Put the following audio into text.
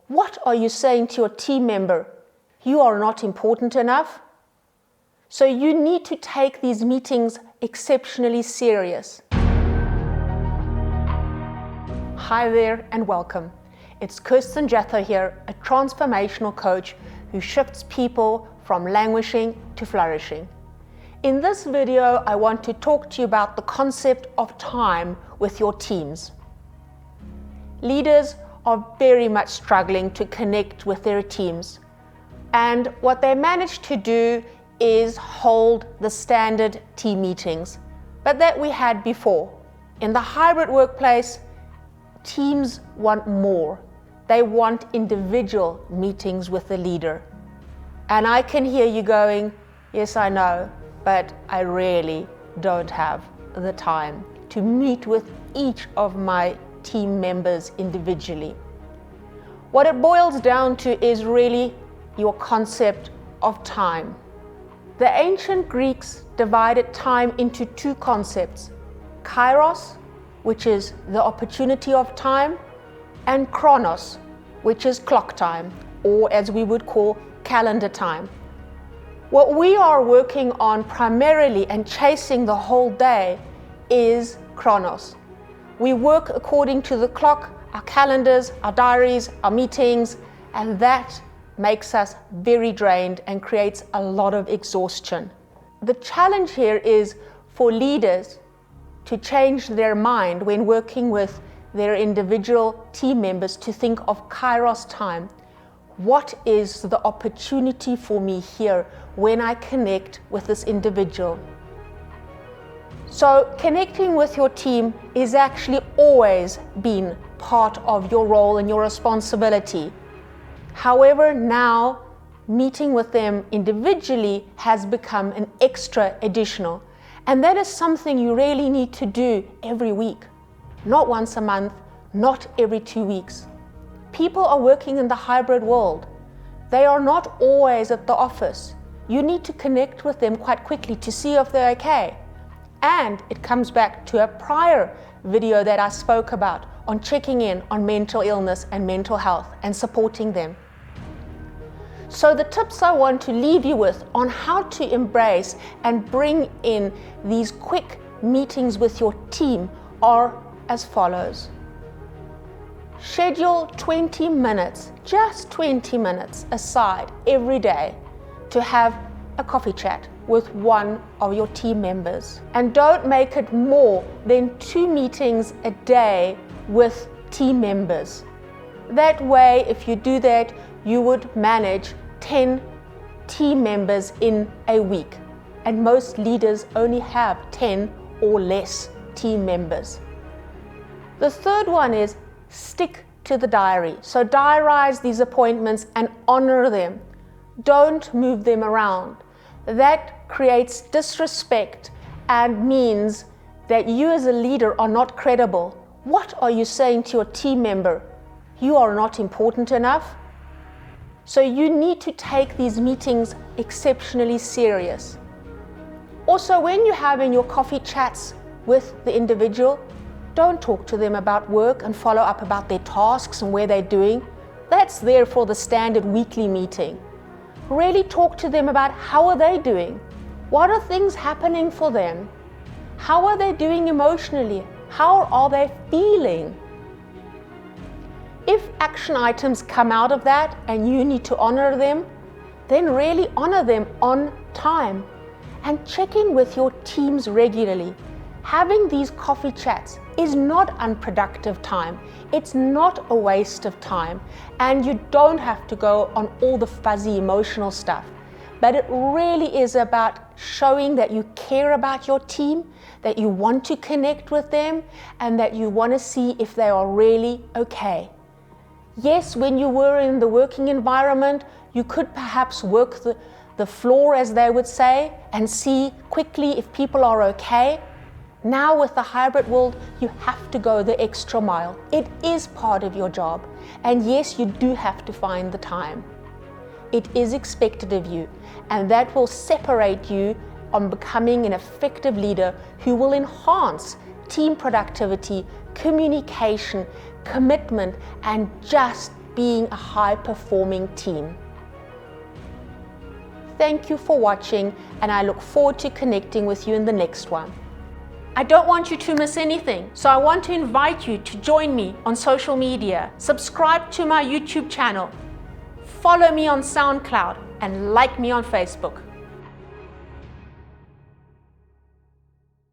What are you saying to your team member? You are not important enough? So you need to take these meetings exceptionally serious. Hi there and welcome. It's Kirsten Jatho here, a transformational coach who shifts people from languishing to flourishing. In this video, I want to talk to you about the concept of time with your teams. Leaders are very much struggling to connect with their teams. And what they manage to do is hold the standard team meetings, but that we had before. In the hybrid workplace, teams want more. They want individual meetings with the leader. And I can hear you going, yes, I know, but I really don't have the time to meet with each of my team members individually. What it boils down to is really your concept of time. The ancient Greeks divided time into two concepts: kairos, which is the opportunity of time, and chronos, which is clock time, or as we would call calendar time. What we are working on primarily and chasing the whole day is chronos. We work according to the clock, our calendars, our diaries, our meetings, and that makes us very drained and creates a lot of exhaustion. The challenge here is for leaders to change their mind when working with their individual team members to think of kairos time. What is the opportunity for me here when I connect with this individual? So connecting with your team is actually always been part of your role and your responsibility. However, now meeting with them individually has become an extra additional. And that is something you really need to do every week. Not once a month, not every 2 weeks. People are working in the hybrid world. They are not always at the office. You need to connect with them quite quickly to see if they're okay. And it comes back to a prior video that I spoke about on checking in on mental illness and mental health and supporting them. So the tips I want to leave you with on how to embrace and bring in these quick meetings with your team are as follows. Schedule 20 minutes, just 20 minutes aside every day to have a coffee chat with one of your team members. And don't make it more than 2 meetings a day with team members. That way, if you do that, you would manage 10 team members in a week. And most leaders only have 10 or less team members. The third one is stick to the diary. So diarize these appointments and honor them. Don't move them around. That creates disrespect and means that you as a leader are not credible. What are you saying to your team member? You are not important enough? So you need to take these meetings exceptionally serious. Also, when you're having your coffee chats with the individual, don't talk to them about work and follow up about their tasks and where they're doing. That's there for the standard weekly meeting. Really talk to them about how are they doing? What are things happening for them? How are they doing emotionally? How are they feeling? If action items come out of that and you need to honor them, then really honor them on time and check in with your teams regularly. Having these coffee chats is not unproductive time. It's not a waste of time, and you don't have to go on all the fuzzy emotional stuff. But it really is about showing that you care about your team, that you want to connect with them, and that you want to see if they are really okay. Yes, when you were in the working environment, you could perhaps work the floor, as they would say, and see quickly if people are okay. Now with the hybrid world, you have to go the extra mile. It is part of your job. And yes, you do have to find the time. It is expected of you, and that will separate you on becoming an effective leader who will enhance team productivity, communication, commitment, and just being a high-performing team. Thank you for watching, and I look forward to connecting with you in the next one. I don't want you to miss anything, so I want to invite you to join me on social media, subscribe to my YouTube channel, follow me on SoundCloud, and like me on Facebook.